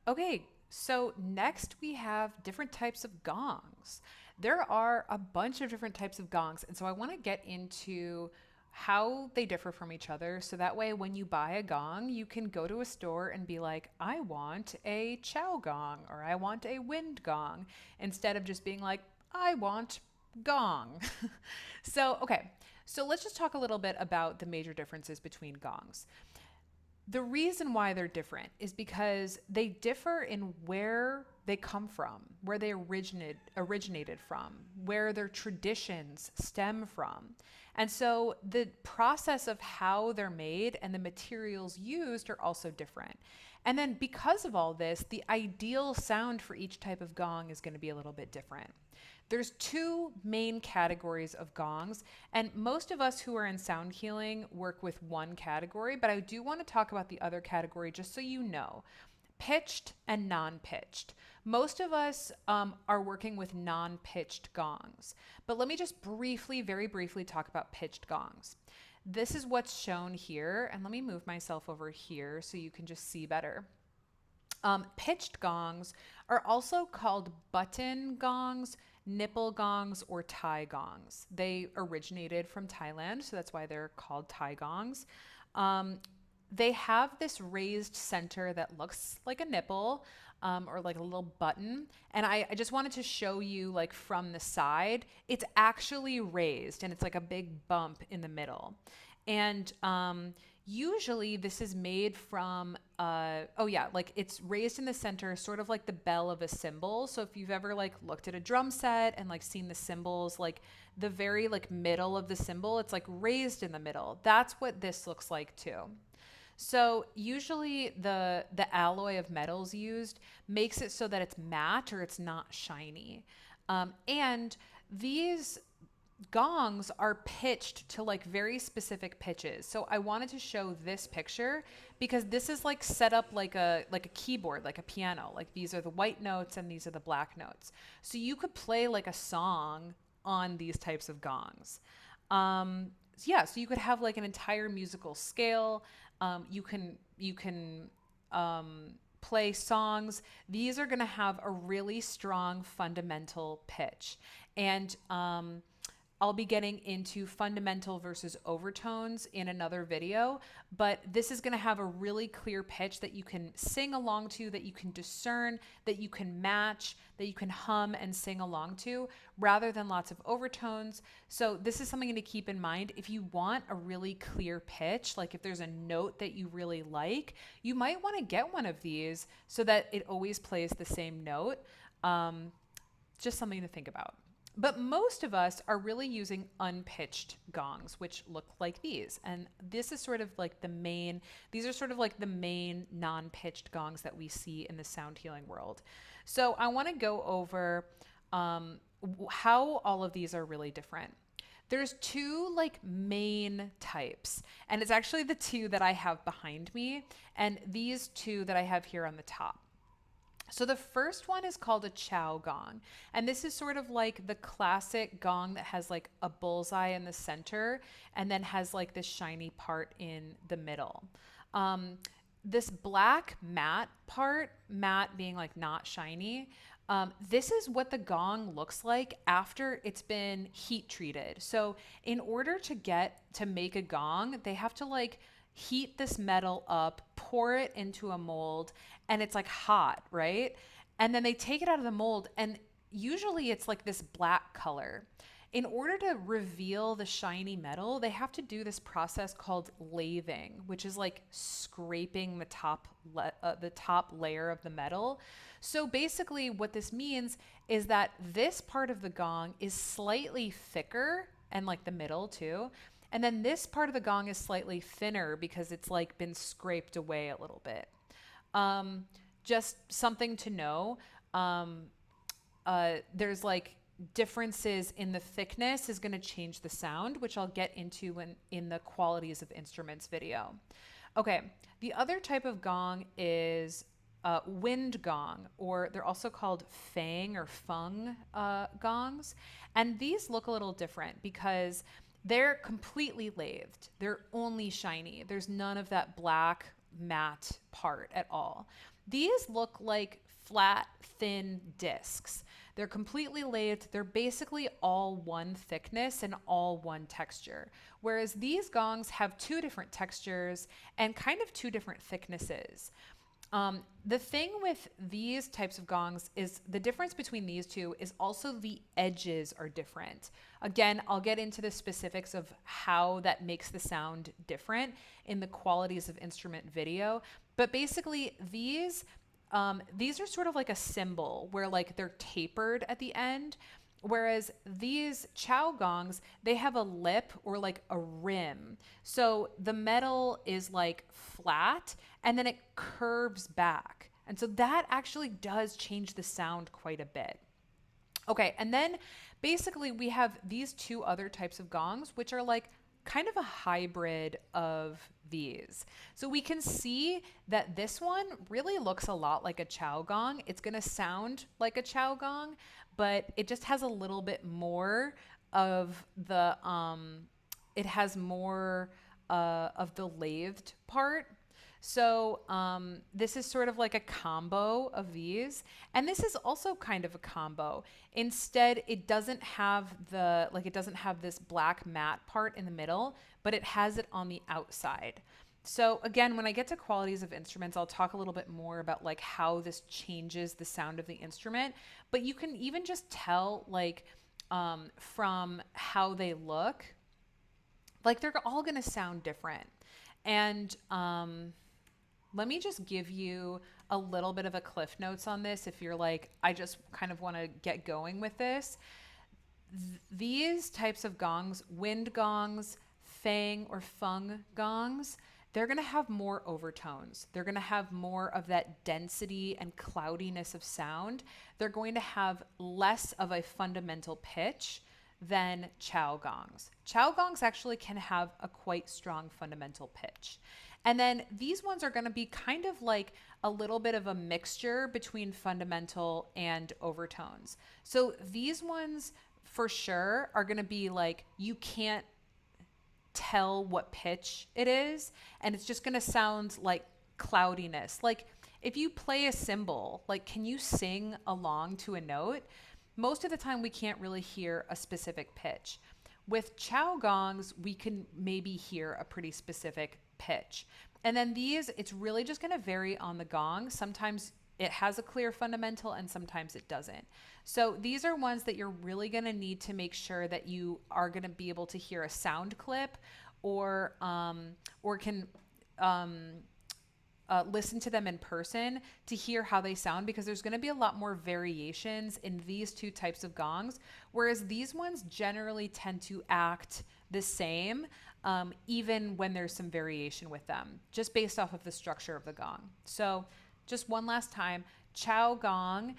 Okay, so next we have different types of gongs. There are a bunch of different types of gongs, and so I want to get into how they differ from each other. So that way, when you buy a gong, you can go to a store and be like, I want a chow gong or I want a wind gong, instead of just being like, I want gong. So let's just talk a little bit about the major differences between gongs. The reason why they're different is because they differ in where they come from, where they originated from, where their traditions stem from. And so the process of how they're made and the materials used are also different. And then because of all this, the ideal sound for each type of gong is going to be a little bit different. There's two main categories of gongs, and most of us who are in sound healing work with one category, but I do want to talk about the other category just so you know. Pitched and non pitched. Most of us are working with non pitched gongs, but let me just briefly, very briefly, talk about pitched gongs. This is what's shown here, and let me move myself over here so you can just see better. Pitched gongs are also called button gongs, nipple gongs, or Thai gongs. They originated from Thailand, so that's why they're called Thai gongs. Um, they have this raised center that looks like a nipple, or like a little button. And I just wanted to show you, like from the side, it's actually raised and it's like a big bump in the middle. And usually this is made from, oh yeah, like it's raised in the center, sort of like the bell of a cymbal. So if you've ever like looked at a drum set and like seen the cymbals, like the very like middle of the cymbal, it's like raised in the middle. That's what this looks like too. So usually the alloy of metals used makes it so that it's matte or it's not shiny. And these gongs are pitched to like very specific pitches. So I wanted to show this picture because this is like set up like a keyboard, like a piano. Like these are the white notes and these are the black notes. So you could play like a song on these types of gongs. So yeah, so you could have like an entire musical scale. You can play songs. These are going to have a really strong fundamental pitch, and I'll be getting into fundamental versus overtones in another video, but this is going to have a really clear pitch that you can sing along to, that you can discern, that you can match, that you can hum and sing along to, rather than lots of overtones. So this is something to keep in mind. If you want a really clear pitch, like if there's a note that you really like, you might want to get one of these so that it always plays the same note. Just something to think about. But most of us are really using unpitched gongs, which look like these. And this is sort of like these are sort of like the main non-pitched gongs that we see in the sound healing world. So I want to go over how all of these are really different. There's two like main types, and it's actually the two that I have behind me and these two that I have here on the top. So the first one is called a chow gong. And this is sort of like the classic gong that has like a bullseye in the center and then has like this shiny part in the middle. This black matte part, matte being like not shiny, this is what the gong looks like after it's been heat treated. So in order to make a gong, they have to like heat this metal up, pour it into a mold, and it's like hot, right? And then they take it out of the mold, and usually it's like this black color. In order to reveal the shiny metal, they have to do this process called lathing, which is like scraping the top layer of the metal. So basically, what this means is that this part of the gong is slightly thicker, and like the middle too. And then this part of the gong is slightly thinner because it's like been scraped away a little bit. Just something to know. There's like differences in the thickness is going to change the sound, which I'll get into in the qualities of instruments video. Okay, the other type of gong is wind gong, or they're also called fang or fung gongs. And these look a little different because they're completely lathed. They're only shiny. There's none of that black matte part at all. These look like flat, thin discs. They're completely lathed. They're basically all one thickness and all one texture. Whereas these gongs have two different textures and kind of two different thicknesses. The thing with these types of gongs is the difference between these two is also the edges are different. Again, I'll get into the specifics of how that makes the sound different in the qualities of instrument video. But basically, these are sort of like a cymbal where like they're tapered at the end. Whereas these chow gongs, they have a lip or like a rim. So the metal is like flat and then it curves back. And so that actually does change the sound quite a bit. Okay, and then basically we have these two other types of gongs, which are like kind of a hybrid of these. So we can see that this one really looks a lot like a chow gong. It's going to sound like a chow gong, but it just has a little bit more of the it has more of the lathed part. So this is sort of like a combo of these. And this is also kind of a combo. Instead, it doesn't have it doesn't have this black matte part in the middle, but it has it on the outside. So again, when I get to qualities of instruments, I'll talk a little bit more about like how this changes the sound of the instrument. But you can even just tell like from how they look, like they're all going to sound different. And let me just give you a little bit of a cliff notes on this if you're like, I just kind of want to get going with this. These types of gongs, wind gongs, fang or fung gongs, they're going to have more overtones. They're going to have more of that density and cloudiness of sound. They're going to have less of a fundamental pitch than chow gongs. Chow gongs actually can have a quite strong fundamental pitch. And then these ones are going to be kind of like a little bit of a mixture between fundamental and overtones. So these ones for sure are going to be like, you can't tell what pitch it is, and it's just going to sound like cloudiness. Like if you play a cymbal, like can you sing along to a note? Most of the time we can't really hear a specific pitch. With chow gongs, we can maybe hear a pretty specific pitch. And then these, it's really just going to vary on the gong. Sometimes it has a clear fundamental and sometimes it doesn't. So these are ones that you're really going to need to make sure that you are going to be able to hear a sound clip or can listen to them in person to hear how they sound, because there's going to be a lot more variations in these two types of gongs, whereas these ones generally tend to act the same, even when there's some variation with them, just based off of the structure of the gong. So just one last time, chow gong,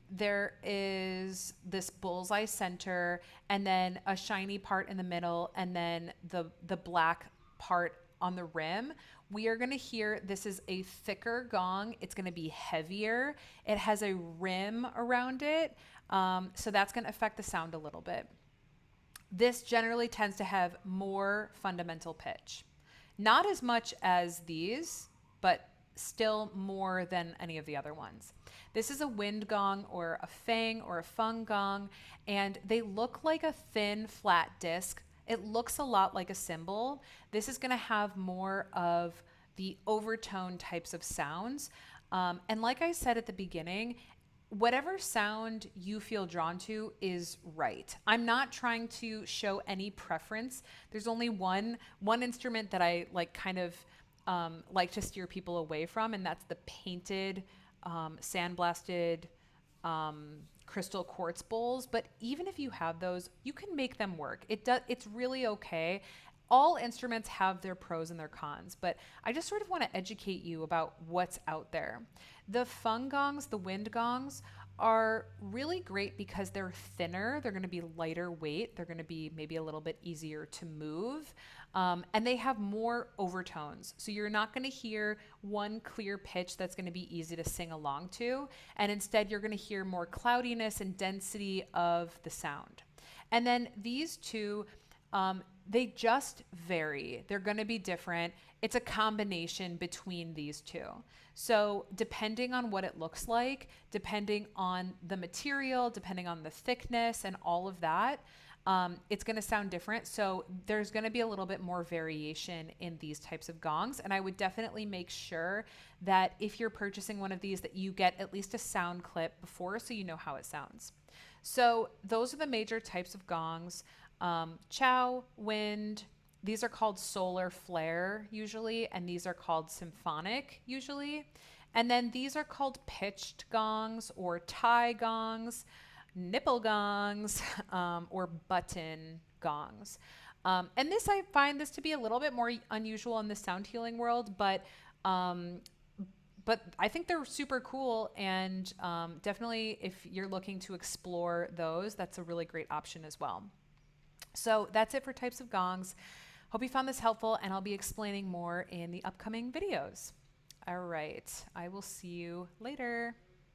there is this bullseye center and then a shiny part in the middle and then the black part on the rim. We are going to hear this is a thicker gong. It's going to be heavier. It has a rim around it. So that's going to affect the sound a little bit. This generally tends to have more fundamental pitch. Not as much as these, but still more than any of the other ones. This is a wind gong or a fang or a fung gong, and they look like a thin flat disc. It looks a lot like a cymbal. This is going to have more of the overtone types of sounds. And like I said at the beginning, whatever sound you feel drawn to is right. I'm not trying to show any preference. There's only one instrument that I like kind of like to steer people away from, and that's the painted, sandblasted crystal quartz bowls. But even if you have those, you can make them work. It's really okay. All instruments have their pros and their cons, but I just sort of want to educate you about what's out there. The fung gongs, the wind gongs, are really great because they're thinner. They're going to be lighter weight. They're going to be maybe a little bit easier to move. And they have more overtones. So you're not going to hear one clear pitch that's going to be easy to sing along to. And instead, you're going to hear more cloudiness and density of the sound. And then these two They just vary. They're going to be different. It's a combination between these two. So, depending on what it looks like, depending on the material, depending on the thickness, and all of that, it's going to sound different. So, there's going to be a little bit more variation in these types of gongs. And I would definitely make sure that if you're purchasing one of these, that you get at least a sound clip before so you know how it sounds. So, those are the major types of gongs. Chow, wind, these are called solar flare usually, and these are called symphonic usually. And then these are called pitched gongs or tie gongs, nipple gongs, or button gongs. And this, I find this to be a little bit more unusual in the sound healing world, um, but I think they're super cool. And definitely, if you're looking to explore those, that's a really great option as well. So that's it for types of gongs. Hope you found this helpful, and I'll be explaining more in the upcoming videos. All right, I will see you later.